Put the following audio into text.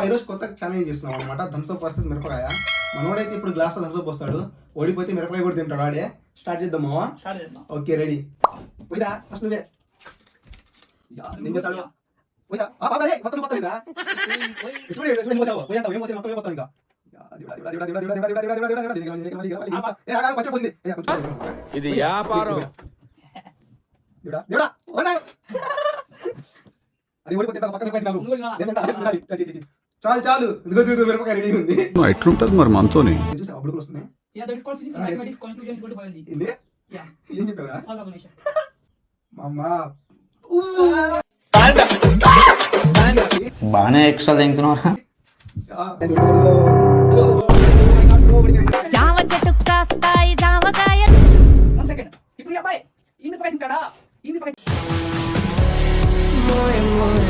ఈరోజు కొత్త ఛాలెంజ్ చేస్తున్నాం అనమాట. థమ్స్అప్ వర్సెస్ మిరపకాయ. మనోడైతే ఇప్పుడు గ్లాస్ లో థమ్స్అప్ వస్తాడు, ఓడిపోతే మిరపకాయ కూడా తింటాడు. ఆడే స్టార్ట్ చేద్దాం మావా. Okay ready. పోయిరా ఫస్ట్ నువ్వే. నేను చేస్తాడు. పోయిరా మొత్తం మొత్తం ఇరా. చూడు చూడు పోసావు. పోయంటావు ఏం పోసే మొత్తం పోతాం ఇంకా. ఇది వ్యాపారం. చాలు చాలు మిరపకాయ రెడీ ఉంది. ఎట్లుంటది మరి మనతోని అప్పుడు వస్తున్నాయి. ఏం చెప్పావురా బానే ఎక్స్ట్రా తింటున్నారా? జామ చెట్టు కాస్తాయి జామకాయ. ఇప్పుడు అబ్బాయి ఇందు పైన more and more